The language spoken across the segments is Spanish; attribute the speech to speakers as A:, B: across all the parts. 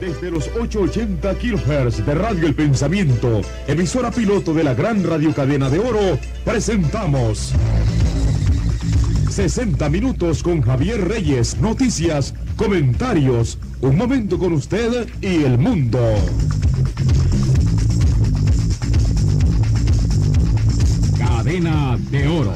A: Desde los 880 kHz de Radio El Pensamiento, emisora piloto de la gran radiocadena de Oro, presentamos 60 minutos con Javier Reyes, noticias, comentarios, un momento con usted y el mundo. Cadena de Oro.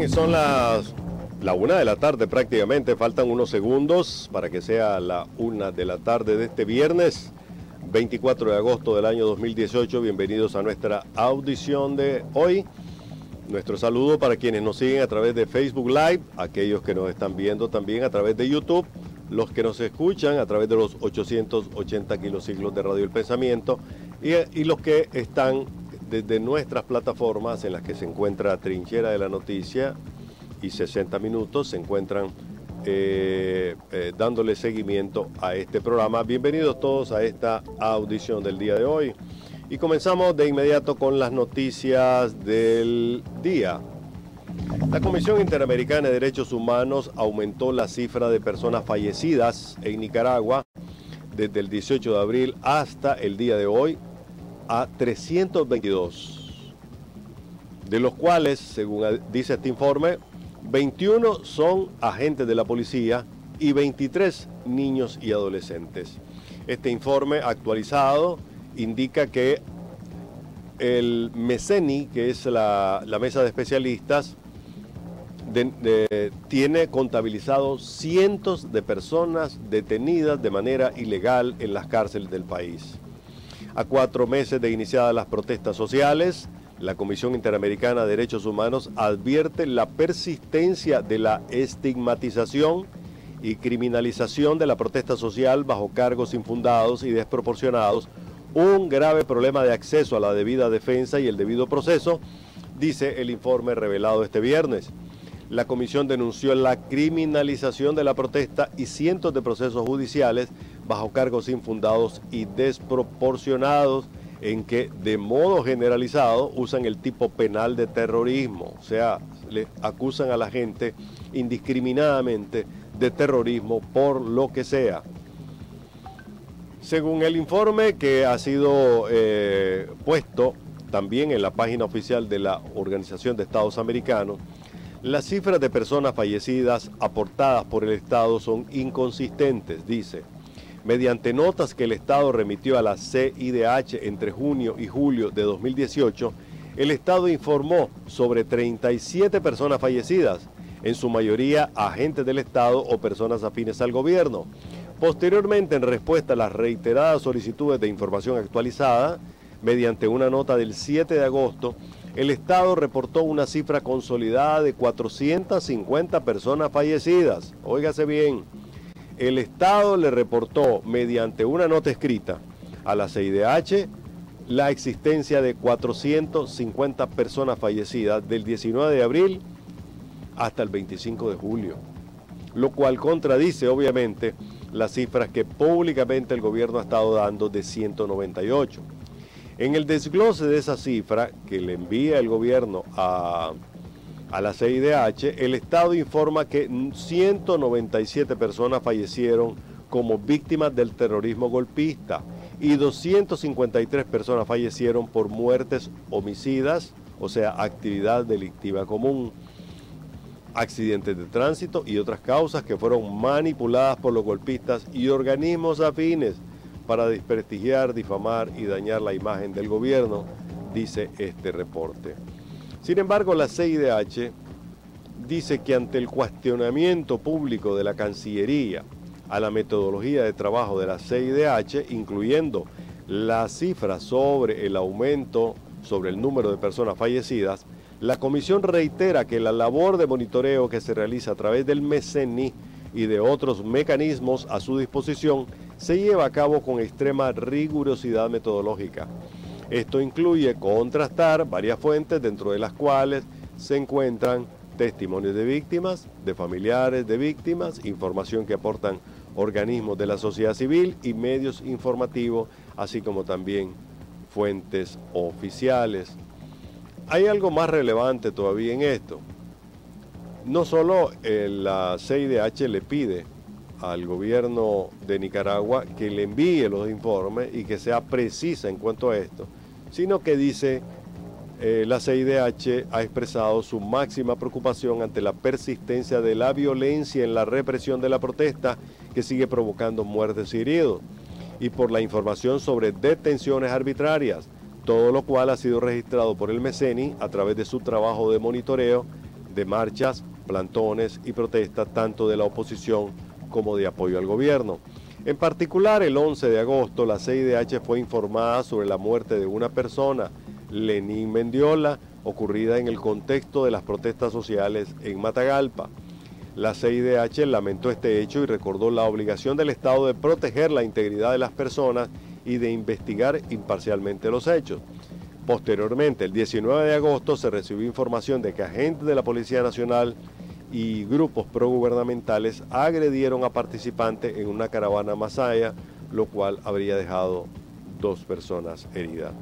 B: Son la 1 de la tarde prácticamente, faltan unos segundos para que sea la 1 de la tarde de este viernes 24 de agosto del año 2018. Bienvenidos a nuestra audición de hoy. Nuestro saludo para quienes nos siguen a través de Facebook Live, aquellos que nos están viendo también a través de YouTube, los que nos escuchan a través de los 880 kilociclos de Radio El Pensamiento y los que están desde nuestras plataformas en las que se encuentra Trinchera de la Noticia y 60 Minutos, se encuentran dándole seguimiento a este programa. Bienvenidos todos a esta audición del día de hoy. Y comenzamos de inmediato con las noticias del día. La Comisión Interamericana de Derechos Humanos aumentó la cifra de personas fallecidas en Nicaragua desde el 18 de abril hasta el día de hoy a 322, de los cuales, según dice este informe, 21 son agentes de la policía y 23 niños y adolescentes. Este informe actualizado indica que el MECENI, que es la mesa de especialistas, tiene contabilizado cientos de personas detenidas de manera ilegal en las cárceles del país. A 4 meses de iniciadas las protestas sociales, la Comisión Interamericana de Derechos Humanos advierte la persistencia de la estigmatización y criminalización de la protesta social bajo cargos infundados y desproporcionados, un grave problema de acceso a la debida defensa y el debido proceso, dice el informe revelado este viernes. La comisión denunció la criminalización de la protesta y cientos de procesos judiciales bajo cargos infundados y desproporcionados en que de modo generalizado usan el tipo penal de terrorismo, o sea, le acusan a la gente indiscriminadamente de terrorismo por lo que sea. Según el informe que ha sido puesto también en la página oficial de la Organización de Estados Americanos, las cifras de personas fallecidas aportadas por el Estado son inconsistentes, dice. Mediante notas que el Estado remitió a la CIDH entre junio y julio de 2018, el Estado informó sobre 37 personas fallecidas, en su mayoría agentes del Estado o personas afines al gobierno. Posteriormente, en respuesta a las reiteradas solicitudes de información actualizada, mediante una nota del 7 de agosto, el Estado reportó una cifra consolidada de 450 personas fallecidas. Óigase bien, el Estado le reportó mediante una nota escrita a la CIDH la existencia de 450 personas fallecidas del 19 de abril hasta el 25 de julio, lo cual contradice obviamente las cifras que públicamente el gobierno ha estado dando de 198. En el desglose de esa cifra que le envía el gobierno a la CIDH, el Estado informa que 197 personas fallecieron como víctimas del terrorismo golpista y 253 personas fallecieron por muertes homicidas, o sea, actividad delictiva común, accidentes de tránsito y otras causas que fueron manipuladas por los golpistas y organismos afines para desprestigiar, difamar y dañar la imagen del gobierno, dice este reporte. Sin embargo, la CIDH dice que ante el cuestionamiento público de la Cancillería a la metodología de trabajo de la CIDH, incluyendo las cifras sobre el aumento sobre el número de personas fallecidas, la comisión reitera que la labor de monitoreo que se realiza a través del MECENI y de otros mecanismos a su disposición, se lleva a cabo con extrema rigurosidad metodológica. Esto incluye contrastar varias fuentes, dentro de las cuales se encuentran testimonios de víctimas, de familiares de víctimas, información que aportan organismos de la sociedad civil y medios informativos, así como también fuentes oficiales. Hay algo más relevante todavía en esto. No solo la CIDH le pide al gobierno de Nicaragua que le envíe los informes y que sea precisa en cuanto a esto, sino que dice la CIDH ha expresado su máxima preocupación ante la persistencia de la violencia en la represión de la protesta que sigue provocando muertes y heridos, y por la información sobre detenciones arbitrarias, todo lo cual ha sido registrado por el MECENI a través de su trabajo de monitoreo de marchas, plantones y protestas tanto de la oposición como de apoyo al gobierno. En particular, el 11 de agosto, la CIDH fue informada sobre la muerte de una persona, Lenín Mendiola, ocurrida en el contexto de las protestas sociales en Matagalpa. La CIDH lamentó este hecho y recordó la obligación del Estado de proteger la integridad de las personas y de investigar imparcialmente los hechos. Posteriormente, el 19 de agosto, se recibió información de que agentes de la Policía Nacional y grupos progubernamentales agredieron a participantes en una caravana masaya, lo cual habría dejado 2 personas heridas.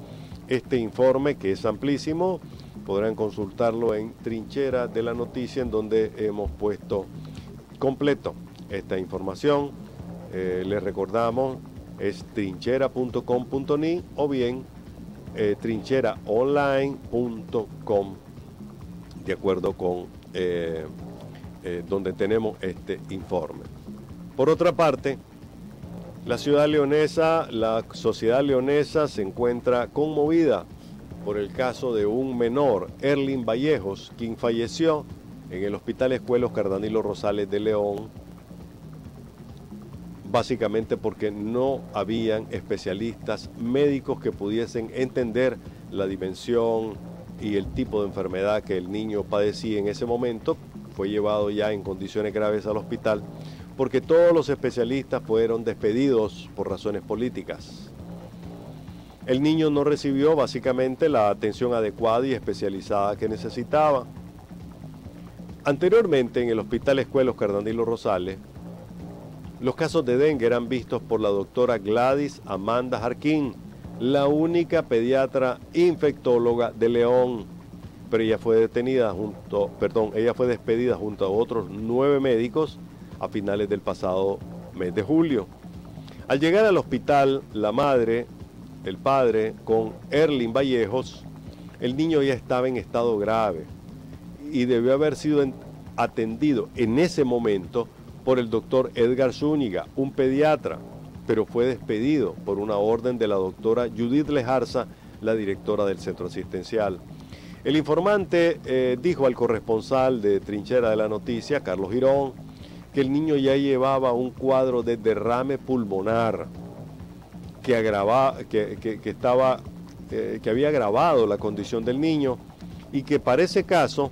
B: Este informe, que es amplísimo, podrán consultarlo en Trinchera de la Noticia, en donde hemos puesto completo esta información. Les recordamos, es trinchera.com.ni o bien trincheraonline.com, de acuerdo con donde tenemos este informe. Por otra parte, la ciudad leonesa, la sociedad leonesa se encuentra conmovida por el caso de un menor, Erlin Vallejos, quien falleció en el Hospital Escuela Oscar Danilo Rosales de León, básicamente porque no habían especialistas médicos que pudiesen entender la dimensión y el tipo de enfermedad que el niño padecía en ese momento. Fue llevado ya en condiciones graves al hospital porque todos los especialistas fueron despedidos por razones políticas. El niño no recibió básicamente la atención adecuada y especializada que necesitaba. Anteriormente, en el Hospital Escuela Oscar Danilo Rosales, los casos de dengue eran vistos por la doctora Gladys Amanda Jarquín, la única pediatra infectóloga de León, pero ella fue despedida junto a otros 9 médicos a finales del pasado mes de julio. Al llegar al hospital, la madre, el padre, con Erlin Vallejos, el niño ya estaba en estado grave y debió haber sido atendido en ese momento por el doctor Edgar Zúñiga, un pediatra, pero fue despedido por una orden de la doctora Judith Lejarza, la directora del centro asistencial. El informante dijo al corresponsal de Trinchera de la Noticia, Carlos Girón, que el niño ya llevaba un cuadro de derrame pulmonar que había agravado la condición del niño y que para ese caso,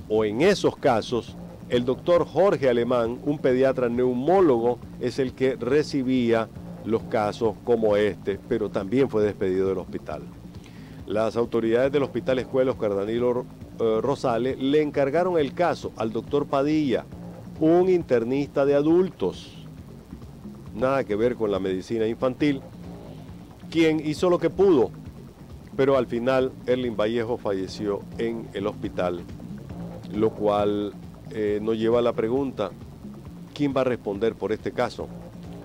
B: o en esos casos, el doctor Jorge Alemán, un pediatra neumólogo, es el que recibía los casos como este, pero también fue despedido del hospital. Las autoridades del Hospital Escuela Oscar Danilo Rosales le encargaron el caso al doctor Padilla, un internista de adultos, nada que ver con la medicina infantil, quien hizo lo que pudo, pero al final Erlin Vallejo falleció en el hospital, lo cual nos lleva a la pregunta, ¿quién va a responder por este caso?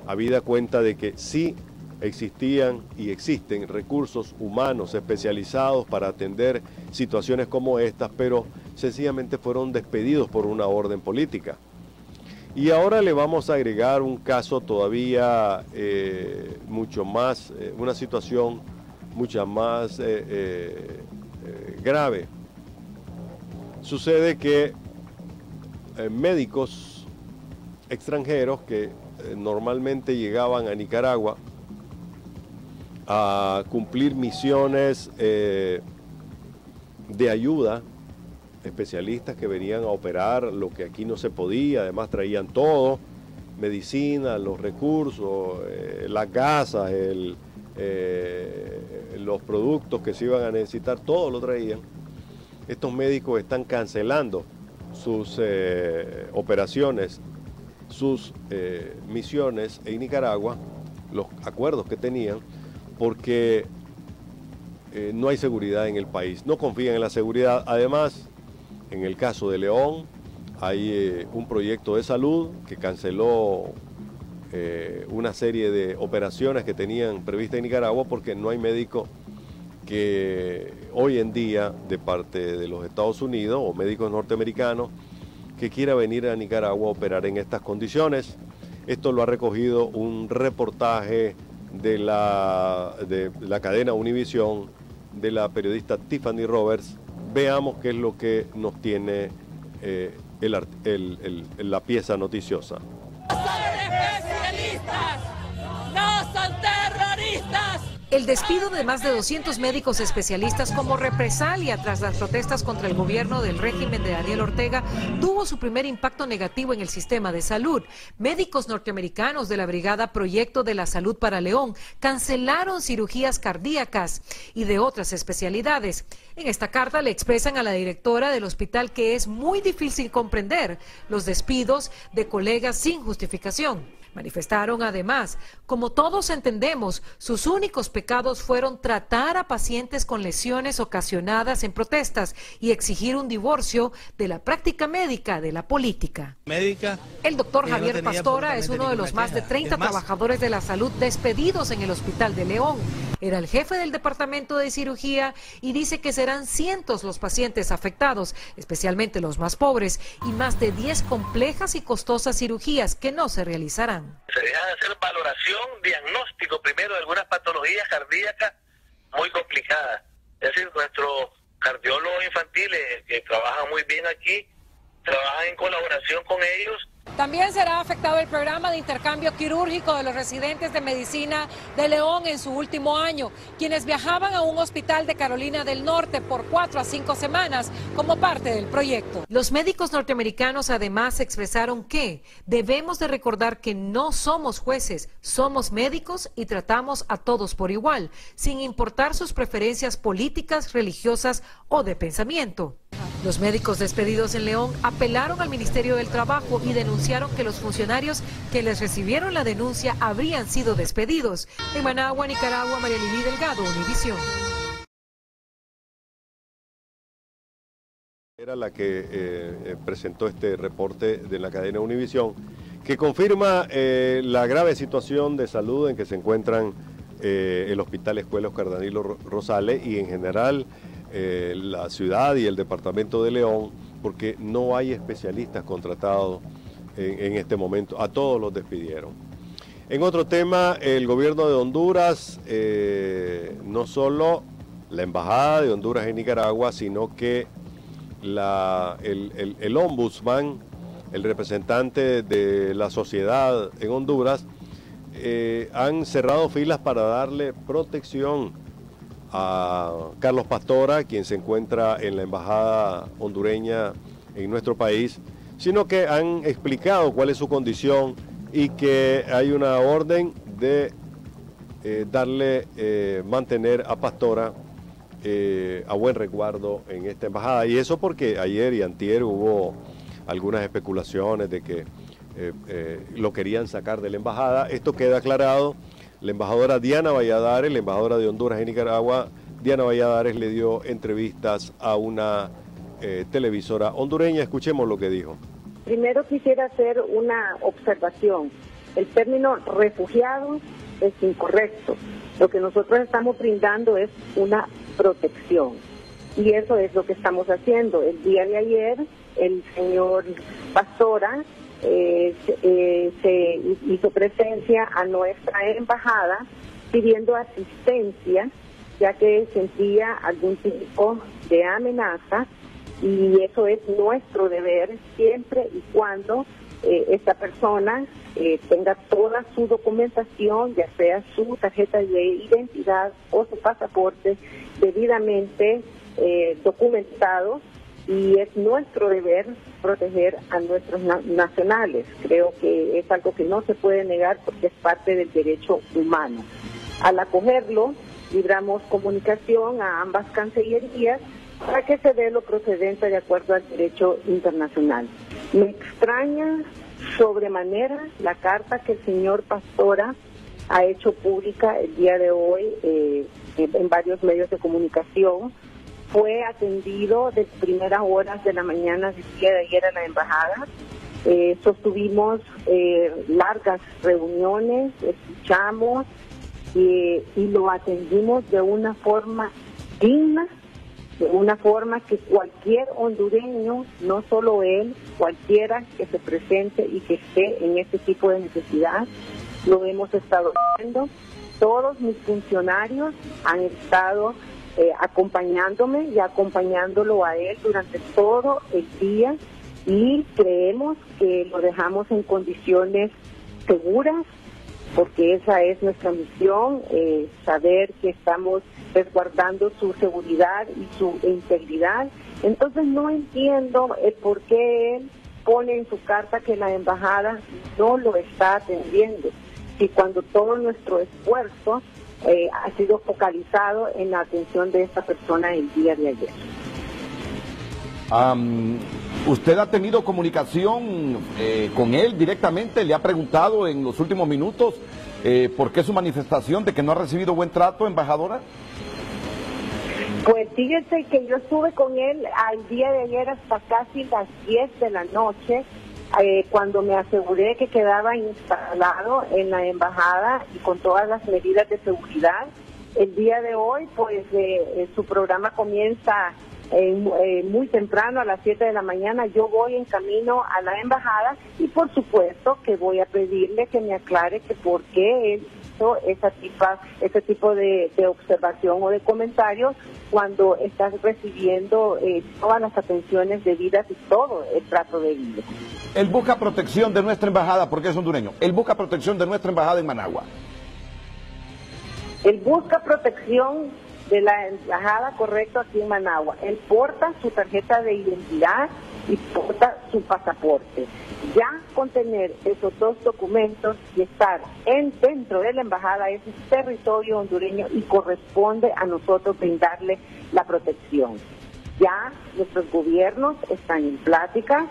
B: Habida cuenta de que sí existían y existen recursos humanos especializados para atender situaciones como estas, pero sencillamente fueron despedidos por una orden política. Y ahora le vamos a agregar un caso todavía mucho más, una situación mucho más grave. Sucede que médicos extranjeros que normalmente llegaban a Nicaragua a cumplir misiones de ayuda especialistas que venían a operar lo que aquí no se podía, además traían todo, medicina, los recursos, las gasas, los productos que se iban a necesitar, todo lo traían. Estos médicos están cancelando sus operaciones, sus misiones en Nicaragua, los acuerdos que tenían, porque no hay seguridad en el país, no confían en la seguridad. Además, en el caso de León, hay un proyecto de salud que canceló una serie de operaciones que tenían previstas en Nicaragua porque no hay médico que hoy en día de parte de los Estados Unidos o médicos norteamericanos que quiera venir a Nicaragua a operar en estas condiciones. Esto lo ha recogido un reportaje de la cadena Univisión, de la periodista Tiffany Roberts. Veamos qué es lo que nos tiene la pieza noticiosa.
C: ¡No son especialistas! ¡No son terroristas!
D: El despido de más de 200 médicos especialistas como represalia tras las protestas contra el gobierno del régimen de Daniel Ortega tuvo su primer impacto negativo en el sistema de salud. Médicos norteamericanos de la Brigada Proyecto de la Salud para León cancelaron cirugías cardíacas y de otras especialidades. En esta carta le expresan a la directora del hospital que es muy difícil comprender los despidos de colegas sin justificación. Manifestaron además, como todos entendemos, sus únicos pecados fueron tratar a pacientes con lesiones ocasionadas en protestas y exigir un divorcio de la práctica médica de la política. El doctor Javier Pastora es uno de los más de 30 trabajadores de la salud despedidos en el Hospital de León. Era el jefe del departamento de cirugía y dice que serán cientos los pacientes afectados, especialmente los más pobres, y más de 10 complejas y costosas cirugías que no se realizarán.
E: Se deja de hacer valoración, diagnóstico primero de algunas patologías cardíacas muy complicadas. Es decir, nuestros cardiólogos infantiles que trabajan muy bien aquí, trabajan en colaboración con ellos.
D: También será afectado el programa de intercambio quirúrgico de los residentes de medicina de León en su último año, quienes viajaban a un hospital de Carolina del Norte por 4 a 5 semanas como parte del proyecto. Los médicos norteamericanos además expresaron que debemos de recordar que no somos jueces, somos médicos y tratamos a todos por igual, sin importar sus preferencias políticas, religiosas o de pensamiento. Los médicos despedidos en León apelaron al Ministerio del Trabajo y denunciaron que los funcionarios que les recibieron la denuncia habrían sido despedidos. En Managua, Nicaragua, María Lili Delgado, Univisión.
B: Era la que presentó este reporte de la cadena Univisión, que confirma la grave situación de salud en que se encuentran el Hospital Escuela Oscar Danilo Rosales y en general la ciudad y el departamento de León, porque no hay especialistas contratados en este momento. A todos los despidieron. En otro tema, el gobierno de Honduras, no solo la embajada de Honduras en Nicaragua, sino que el ombudsman, el representante de la sociedad en Honduras, han cerrado filas para darle protección a Carlos Pastora, quien se encuentra en la embajada hondureña en nuestro país, sino que han explicado cuál es su condición y que hay una orden de mantener a Pastora a buen resguardo en esta embajada. Y eso porque ayer y antier hubo algunas especulaciones de que lo querían sacar de la embajada. Esto queda aclarado. La embajadora Diana Valladares, la embajadora de Honduras en Nicaragua, Diana Valladares le dio entrevistas a una televisora hondureña. Escuchemos lo que dijo.
F: Primero quisiera hacer una observación. El término refugiados es incorrecto. Lo que nosotros estamos brindando es una protección. Y eso es lo que estamos haciendo. El día de ayer, el señor Pastora se hizo presencia a nuestra embajada pidiendo asistencia, ya que sentía algún tipo de amenaza, y eso es nuestro deber siempre y cuando esta persona tenga toda su documentación, ya sea su tarjeta de identidad o su pasaporte, debidamente documentados y es nuestro deber proteger a nuestros nacionales. Creo que es algo que no se puede negar porque es parte del derecho humano. Al acogerlo, libramos comunicación a ambas cancillerías para que se dé lo procedente de acuerdo al derecho internacional. Me extraña sobremanera la carta que el señor Pastora ha hecho pública el día de hoy en varios medios de comunicación. Fue atendido de primeras horas de la mañana del día de ayer a la embajada. Sostuvimos largas reuniones, escuchamos y lo atendimos de una forma digna, de una forma que cualquier hondureño, no solo él, cualquiera que se presente y que esté en este tipo de necesidad, lo hemos estado haciendo. Todos mis funcionarios han estado acompañándome y acompañándolo a él durante todo el día, y creemos que lo dejamos en condiciones seguras, porque esa es nuestra misión, saber que estamos resguardando su seguridad y su integridad. Entonces no entiendo el por qué él pone en su carta que la embajada no lo está atendiendo, y cuando todo nuestro esfuerzo ha sido focalizado en la atención de esta persona el día de ayer.
G: ¿Usted ha tenido comunicación con él directamente? ¿Le ha preguntado en los últimos minutos por qué su manifestación de que no ha recibido buen trato, embajadora?
F: Pues fíjese que yo estuve con él al día de ayer hasta casi las 10 de la noche, cuando me aseguré que quedaba instalado en la embajada y con todas las medidas de seguridad. El día de hoy, pues su programa comienza muy temprano, a las 7 de la mañana. Yo voy en camino a la embajada y por supuesto que voy a pedirle que me aclare que por qué él hizo ese tipo de observación o de comentarios cuando estás recibiendo todas las atenciones debidas y todo el trato debido.
G: Él busca protección de nuestra embajada porque es hondureño. Él busca protección de nuestra embajada en Managua.
F: Él busca protección de la embajada, correcto, aquí en Managua. Él porta su tarjeta de identidad y porta su pasaporte. Ya con tener esos dos documentos y estar dentro de la embajada es territorio hondureño y corresponde a nosotros brindarle la protección. Ya nuestros gobiernos están en plática,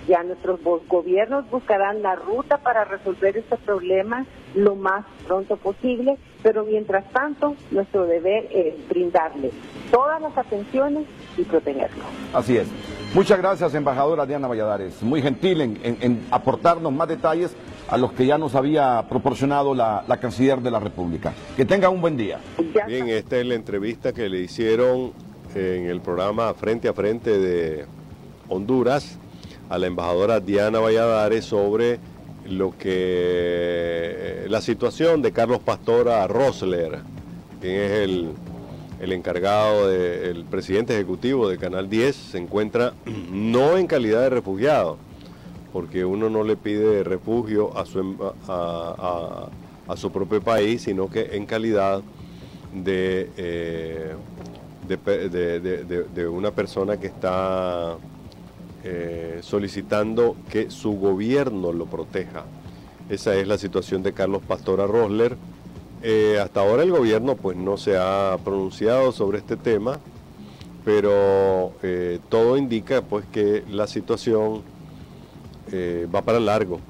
F: ya nuestros gobiernos buscarán la ruta para resolver este problema lo más pronto posible, pero mientras tanto nuestro deber es brindarle todas las atenciones y protegerlo.
G: Así es. Muchas gracias, embajadora Diana Valladares. Muy gentil en aportarnos más detalles a los que ya nos había proporcionado la canciller de la República. Que tenga un buen día.
B: Bien, esta es la entrevista que le hicieron en el programa Frente a Frente de Honduras a la embajadora Diana Valladares sobre la situación de Carlos Pastora Rosler, quien es el encargado, el presidente ejecutivo de Canal 10. Se encuentra no en calidad de refugiado, porque uno no le pide refugio a su propio país, sino que en calidad de una persona que está solicitando que su gobierno lo proteja. Esa es la situación de Carlos Pastora Rosler. Hasta ahora el gobierno pues no se ha pronunciado sobre este tema, pero todo indica pues que la situación va para largo,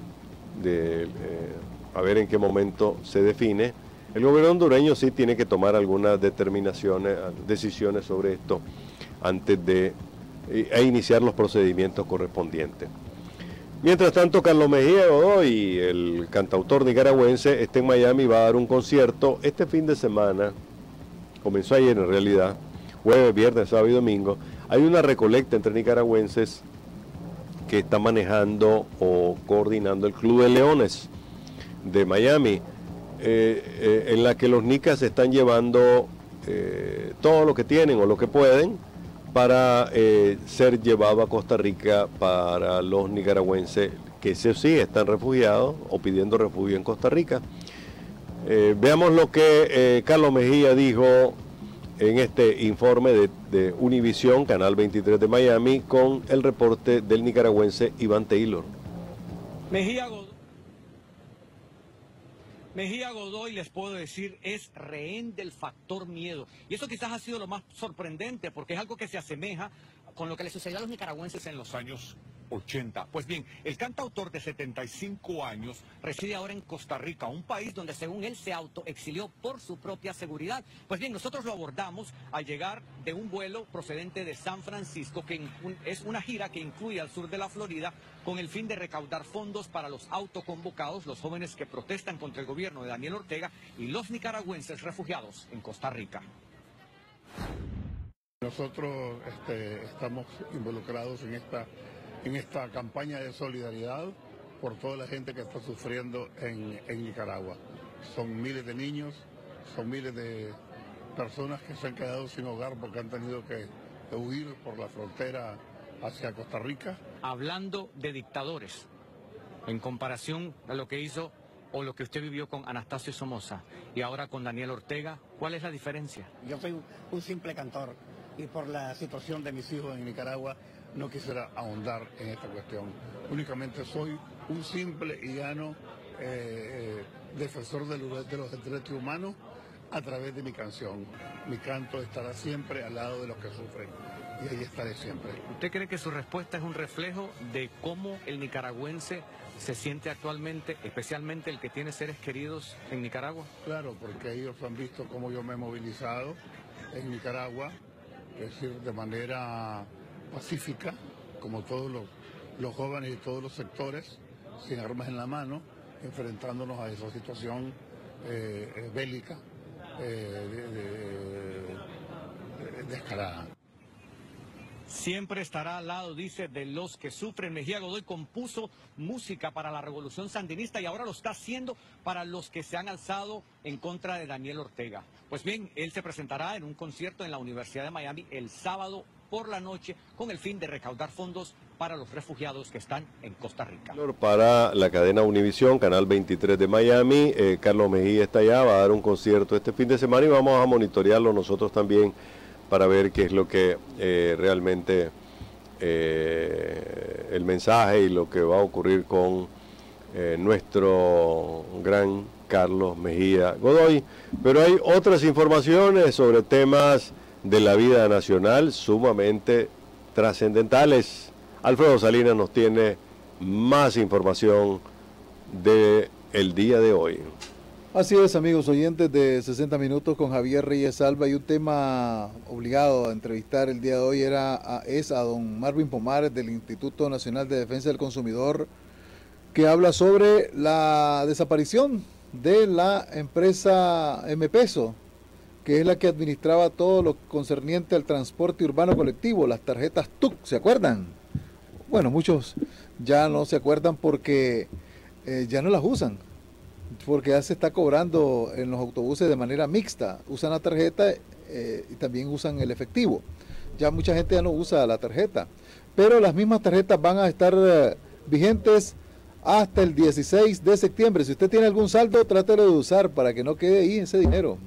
B: a ver en qué momento se define. El gobierno hondureño sí tiene que tomar algunas decisiones sobre esto antes de iniciar los procedimientos correspondientes. Mientras tanto, Carlos Mejía Godoy, el cantautor nicaragüense, está en Miami y va a dar un concierto este fin de semana. Comenzó ayer en realidad, jueves, viernes, sábado y domingo. Hay una recolecta entre nicaragüenses que está manejando o coordinando el Club de Leones de Miami, en la que los nicas están llevando todo lo que tienen o lo que pueden para ser llevado a Costa Rica para los nicaragüenses que sí están refugiados o pidiendo refugio en Costa Rica. Veamos lo que Carlos Mejía dijo en este informe de Univisión, Canal 23 de Miami, con el reporte del nicaragüense Iván Taylor.
H: Mejía Godoy, les puedo decir, es rehén del factor miedo. Y eso quizás ha sido lo más sorprendente, porque es algo que se asemeja con lo que le sucedió a los nicaragüenses en los años 80. Pues bien, el cantautor de 75 años reside ahora en Costa Rica, un país donde según él se autoexilió por su propia seguridad. Pues bien, nosotros lo abordamos al llegar de un vuelo procedente de San Francisco, que es una gira que incluye al sur de la Florida, con el fin de recaudar fondos para los autoconvocados, los jóvenes que protestan contra el gobierno de Daniel Ortega y los nicaragüenses refugiados en Costa Rica.
I: Nosotros estamos involucrados en esta campaña de solidaridad por toda la gente que está sufriendo en Nicaragua. Son miles de niños, son miles de personas que se han quedado sin hogar porque han tenido que huir por la frontera hacia Costa Rica.
H: Hablando de dictadores, en comparación a lo que hizo o lo que usted vivió con Anastasio Somoza y ahora con Daniel Ortega, ¿cuál es la diferencia?
I: Yo soy un simple cantor y por la situación de mis hijos en Nicaragua no quisiera ahondar en esta cuestión. Únicamente soy un simple y llano defensor de los derechos humanos a través de mi canción. Mi canto estará siempre al lado de los que sufren y ahí estaré siempre.
H: ¿Usted cree que su respuesta es un reflejo de cómo el nicaragüense se siente actualmente, especialmente el que tiene seres queridos en Nicaragua?
I: Claro, porque ellos han visto cómo yo me he movilizado en Nicaragua, es decir, de manera pacífica, como todos los jóvenes y todos los sectores, sin armas en la mano, enfrentándonos a esa situación bélica, descarada.
H: Siempre estará al lado, dice, de los que sufren. Mejía Godoy compuso música para la revolución sandinista y ahora lo está haciendo para los que se han alzado en contra de Daniel Ortega. Pues bien, él se presentará en un concierto en la Universidad de Miami el sábado por la noche con el fin de recaudar fondos para los refugiados que están en Costa Rica.
B: Para la cadena Univisión, Canal 23 de Miami, Carlos Mejía está allá, va a dar un concierto este fin de semana y vamos a monitorearlo nosotros también para ver qué es lo que realmente el mensaje y lo que va a ocurrir con nuestro gran Carlos Mejía Godoy. Pero hay otras informaciones sobre temas de la vida nacional sumamente trascendentales. Alfredo Salinas nos tiene más información del día de hoy.
J: Así es, amigos oyentes de 60 Minutos con Javier Reyes Salva, y un tema obligado a entrevistar el día de hoy es a don Marvin Pomares del Instituto Nacional de Defensa del Consumidor, que habla sobre la desaparición de la empresa M-Peso, que es la que administraba todo lo concerniente al transporte urbano colectivo, las tarjetas TUC, ¿se acuerdan? Bueno, muchos ya no se acuerdan porque ya no las usan, porque ya se está cobrando en los autobuses de manera mixta, usan la tarjeta y también usan el efectivo. Ya mucha gente ya no usa la tarjeta, pero las mismas tarjetas van a estar vigentes hasta el 16 de septiembre. Si usted tiene algún saldo, trátelo de usar para que no quede ahí ese dinero.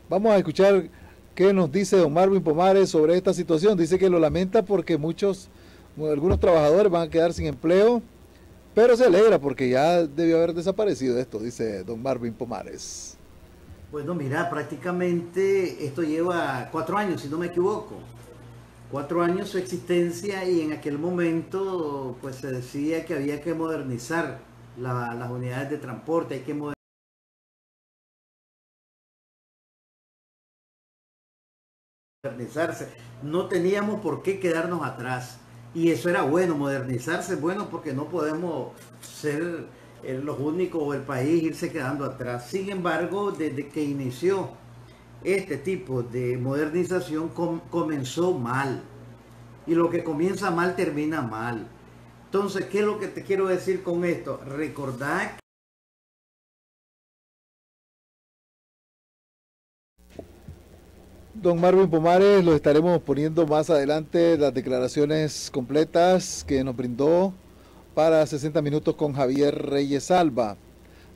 J: Vamos a escuchar qué nos dice don Marvin Pomares sobre esta situación. Dice que lo lamenta porque algunos trabajadores van a quedar sin empleo, pero se alegra porque ya debió haber desaparecido esto, dice don Marvin Pomares.
K: Bueno, mira, prácticamente esto lleva 4 años, si no me equivoco. 4 años su existencia, y en aquel momento pues se decía que había que modernizar las unidades de transporte, hay que modernizarse. No teníamos por qué quedarnos atrás. Y eso era bueno, modernizarse es bueno, porque no podemos ser los únicos o el país irse quedando atrás. Sin embargo, desde que inició este tipo de modernización comenzó mal. Y lo que comienza mal termina mal. Entonces, ¿qué es lo que te quiero decir con esto? Recordad
J: Don Marvin Pomares, lo estaremos poniendo más adelante, las declaraciones completas que nos brindó para 60 Minutos con Javier Reyes Salva.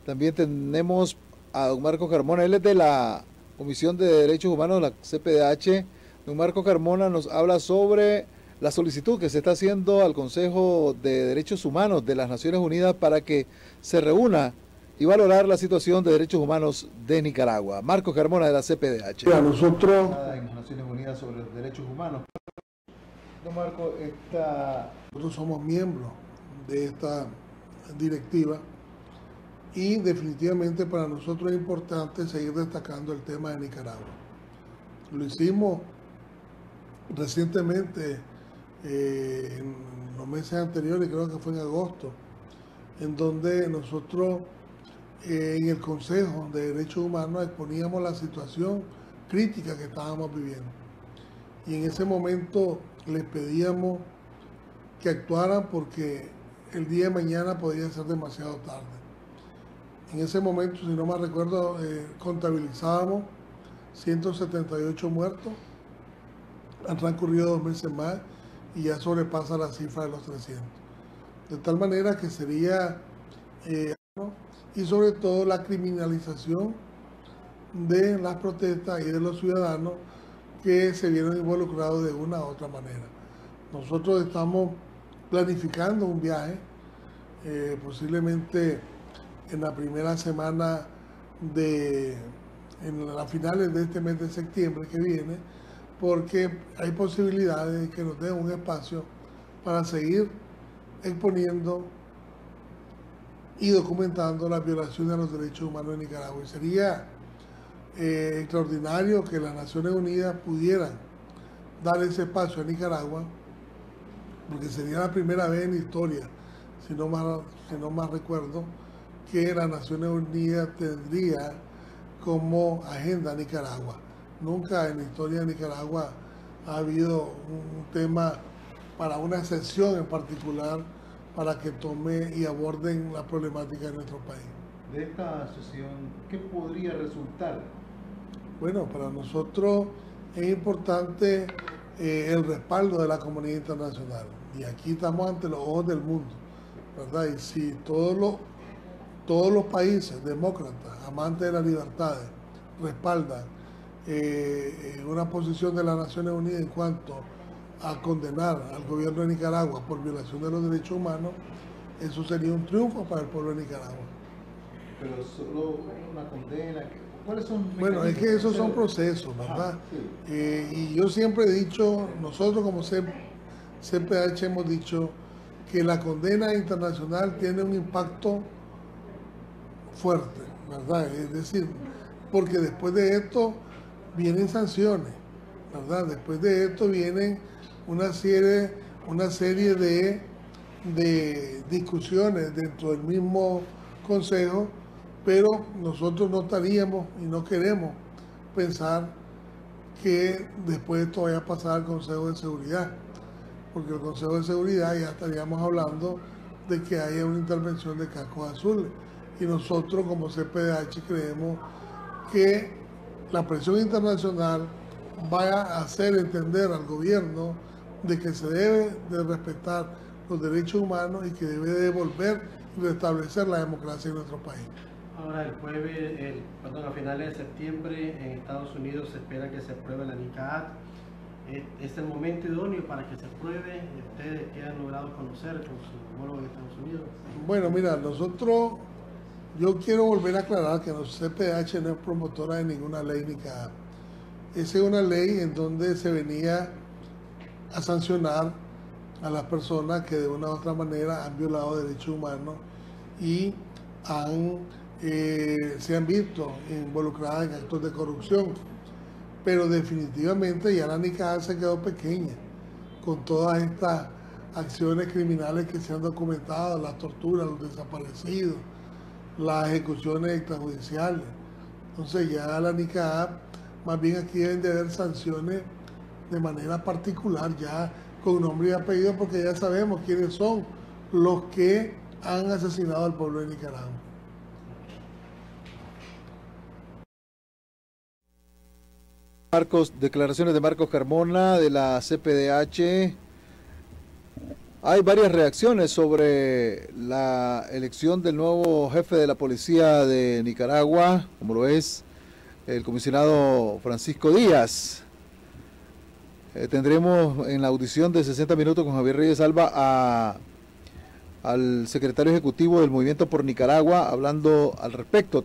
J: También tenemos a don Marco Carmona, él es de la Comisión de Derechos Humanos, la CPDH, don Marco Carmona, nos habla sobre la solicitud que se está haciendo al Consejo de Derechos Humanos de las Naciones Unidas para que se reúna y valorar la situación de derechos humanos de Nicaragua. Marco Carmona, de la CPDH.
L: Nosotros
J: En las Naciones Unidas sobre los derechos humanos. Don Marco,
L: nosotros somos miembros de esta directiva y definitivamente para nosotros es importante seguir destacando el tema de Nicaragua. Lo hicimos recientemente, en los meses anteriores, creo que fue en agosto, en donde nosotros en el Consejo de Derechos Humanos exponíamos la situación crítica que estábamos viviendo. Y en ese momento les pedíamos que actuaran porque el día de mañana podía ser demasiado tarde. En ese momento, si no me recuerdo, contabilizábamos 178 muertos. Han transcurrido 2 meses más y ya sobrepasa la cifra de los 300. De tal manera que sería, y sobre todo la criminalización de las protestas y de los ciudadanos que se vieron involucrados de una u otra manera. Nosotros estamos planificando un viaje, posiblemente en la primera semana en las finales de este mes de septiembre que viene, porque hay posibilidades de que nos den un espacio para seguir exponiendo y documentando las violaciones de los derechos humanos en Nicaragua. Y sería extraordinario que las Naciones Unidas pudieran dar ese espacio a Nicaragua, porque sería la primera vez en la historia, si no más recuerdo, que las Naciones Unidas tendría como agenda Nicaragua. Nunca en la historia de Nicaragua ha habido un tema para una sesión en particular para que tome y aborden la problemática de nuestro país.
J: De esta sesión, ¿qué podría resultar?
L: Bueno, para nosotros es importante el respaldo de la comunidad internacional. Y aquí estamos ante los ojos del mundo, ¿verdad? Y si todos los países demócratas, amantes de las libertades, respaldan una posición de las Naciones Unidas en cuanto a condenar al gobierno de Nicaragua por violación de los derechos humanos, eso sería un triunfo para el pueblo de Nicaragua.
J: Pero solo una condena, ¿cuáles son?
L: Bueno, es que esos son procesos, ¿verdad? Sí. Y yo siempre he dicho, nosotros como CPDH hemos dicho que la condena internacional tiene un impacto fuerte, ¿verdad? Es decir, porque después de esto vienen sanciones, ¿verdad? Después de esto vienen una serie de discusiones dentro del mismo Consejo, pero nosotros no estaríamos y no queremos pensar que después de esto vaya a pasar al Consejo de Seguridad, porque el Consejo de Seguridad ya estaríamos hablando de que haya una intervención de cascos azules. Y nosotros como CPDH creemos que la presión internacional vaya a hacer entender al gobierno de que se debe de respetar los derechos humanos y que debe de devolver y restablecer la democracia en nuestro país.
M: Ahora el jueves, a finales de septiembre en Estados Unidos se espera que se apruebe la NICAD. ¿Es el momento idóneo para que se apruebe? ¿Ustedes qué han logrado conocer con su homólogo de Estados Unidos?
L: Bueno, mira, yo quiero volver a aclarar que CPDH no es promotora de ninguna ley NICAD. Esa es una ley en donde se venía a sancionar a las personas que de una u otra manera han violado derechos humanos y se han visto involucradas en actos de corrupción. Pero definitivamente ya la NICAD se quedó pequeña con todas estas acciones criminales que se han documentado, las torturas, los desaparecidos, las ejecuciones extrajudiciales. Entonces ya la NICAD, más bien aquí deben de haber sanciones de manera particular, ya con nombre y apellido, porque ya sabemos quiénes son los que han asesinado al pueblo de Nicaragua.
J: Declaraciones de Marcos Carmona de la CPDH. Hay varias reacciones sobre la elección del nuevo jefe de la policía de Nicaragua, como lo es el comisionado Francisco Díaz. Tendremos en la audición de 60 minutos con Javier Reyes Alba al secretario ejecutivo del Movimiento por Nicaragua hablando al respecto.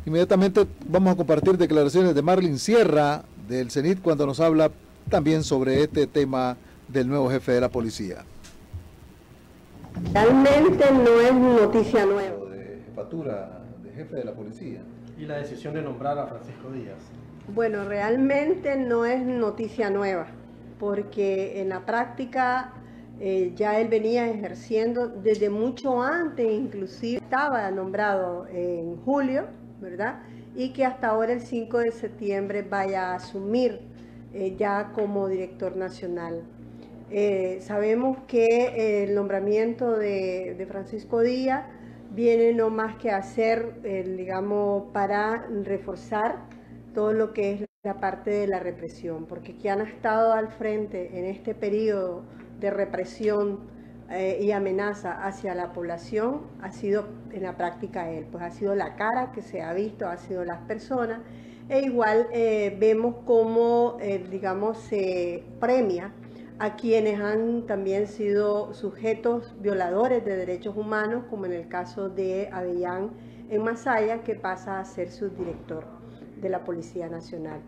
J: Inmediatamente vamos a compartir declaraciones de Marlin Sierra del CENIT cuando nos habla también sobre este tema del nuevo jefe de la policía.
N: Realmente no es noticia nueva.
J: De jefatura de jefe de la policía.
M: Y la decisión de nombrar a Francisco Díaz.
N: Bueno, realmente no es noticia nueva, porque en la práctica ya él venía ejerciendo desde mucho antes, inclusive estaba nombrado en julio, ¿verdad? Y que hasta ahora el 5 de septiembre vaya a asumir ya como director nacional. Sabemos que el nombramiento de Francisco Díaz viene no más que a hacer, digamos, para reforzar todo lo que es la parte de la represión, porque quien ha estado al frente en este periodo de represión y amenaza hacia la población ha sido en la práctica él, pues ha sido la cara que se ha visto, ha sido las personas, e igual vemos cómo, digamos, se premia a quienes han también sido sujetos violadores de derechos humanos, como en el caso de Avellán en Masaya, que pasa a ser subdirector de la Policía Nacional.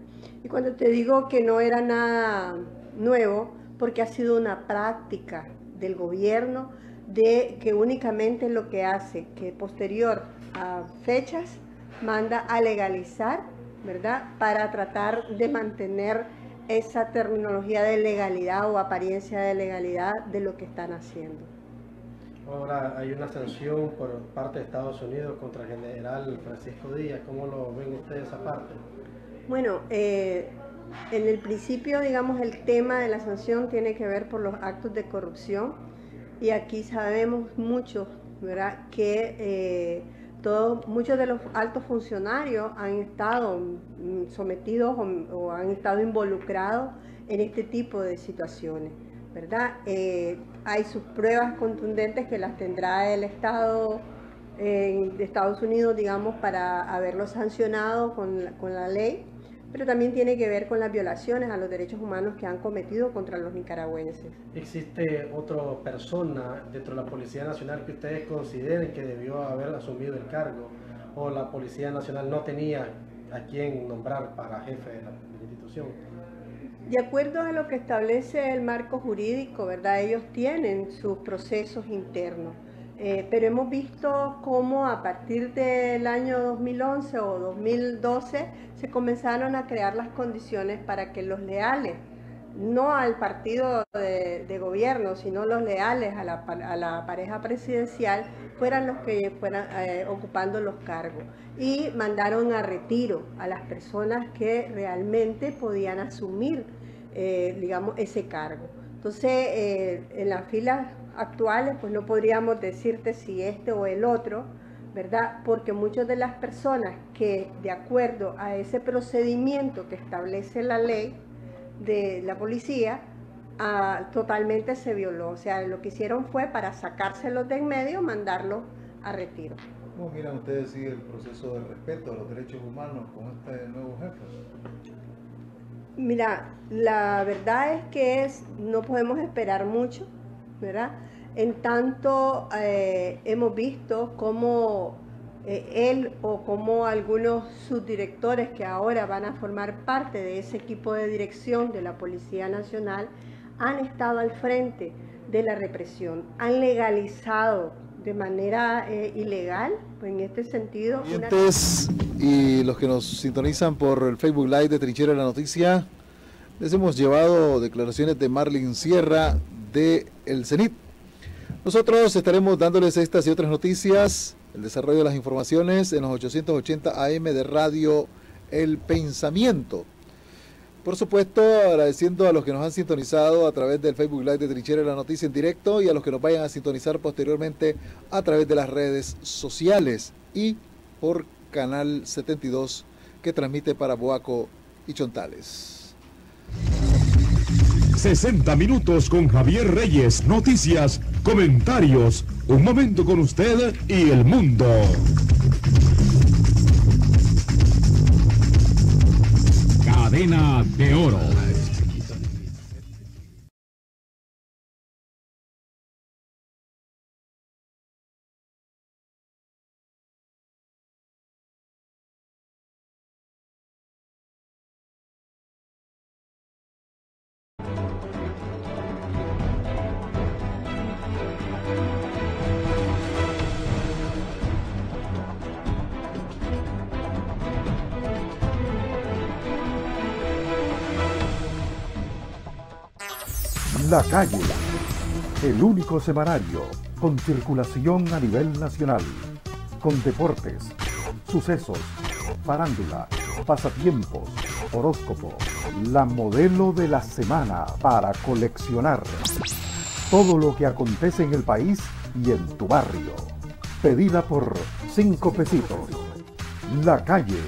N: Y cuando te digo que no era nada nuevo, porque ha sido una práctica del gobierno de que únicamente lo que hace, que posterior a fechas, manda a legalizar, ¿verdad?, para tratar de mantener esa terminología de legalidad o apariencia de legalidad de lo que están haciendo.
M: Ahora hay una sanción por parte de Estados Unidos contra el general Francisco Díaz. ¿Cómo lo ven ustedes esa parte?
N: Bueno, en el principio, digamos, el tema de la sanción tiene que ver por los actos de corrupción, y aquí sabemos muchos, ¿verdad?, que muchos de los altos funcionarios han estado sometidos o han estado involucrados en este tipo de situaciones, ¿verdad? Hay sus pruebas contundentes que las tendrá el Estado de Estados Unidos, digamos, para haberlo sancionado con la ley, pero también tiene que ver con las violaciones a los derechos humanos que han cometido contra los nicaragüenses.
M: ¿Existe otra persona dentro de la Policía Nacional que ustedes consideren que debió haber asumido el cargo, o la Policía Nacional no tenía a quién nombrar para jefe de la institución?
N: De acuerdo a lo que establece el marco jurídico, ¿verdad?, ellos tienen sus procesos internos. Pero hemos visto cómo a partir del año 2011 o 2012 se comenzaron a crear las condiciones para que los leales, no al partido de gobierno, sino los leales a la pareja presidencial, fueran los que fueran ocupando los cargos, y mandaron a retiro a las personas que realmente podían asumir, digamos, ese cargo. Entonces, en las filas actuales, pues no podríamos decirte si este o el otro, ¿verdad? Porque muchas de las personas que, de acuerdo a ese procedimiento que establece la ley de la policía, totalmente se violó. O sea, lo que hicieron fue, para sacárselos de en medio, mandarlos a retiro.
J: ¿Cómo miran ustedes el proceso de respeto a los derechos humanos con este nuevo jefe?
N: Mira, la verdad es que no podemos esperar mucho, ¿verdad? En tanto hemos visto cómo él o como algunos subdirectores que ahora van a formar parte de ese equipo de dirección de la Policía Nacional han estado al frente de la represión, han legalizado de manera ilegal, pues en este sentido...
J: Y los que nos sintonizan por el Facebook Live de Trinchera de la Noticia, les hemos llevado declaraciones de Marlin Sierra de el CENIT. Nosotros estaremos dándoles estas y otras noticias, el desarrollo de las informaciones en los 880 AM de Radio El Pensamiento. Por supuesto, agradeciendo a los que nos han sintonizado a través del Facebook Live de Trinchera de la Noticia en directo, y a los que nos vayan a sintonizar posteriormente a través de las redes sociales y por Canal 72, que transmite para Boaco y Chontales.
A: 60 minutos con Javier Reyes, noticias, comentarios, un momento con usted y el mundo.
O: Cadena de Oro.
P: La Calle, el único semanario con circulación a nivel nacional, con deportes, sucesos, farándula, pasatiempos, horóscopo, la modelo de la semana para coleccionar. Todo lo que acontece en el país y en tu barrio. Pedila por 5 pesitos. La Calle,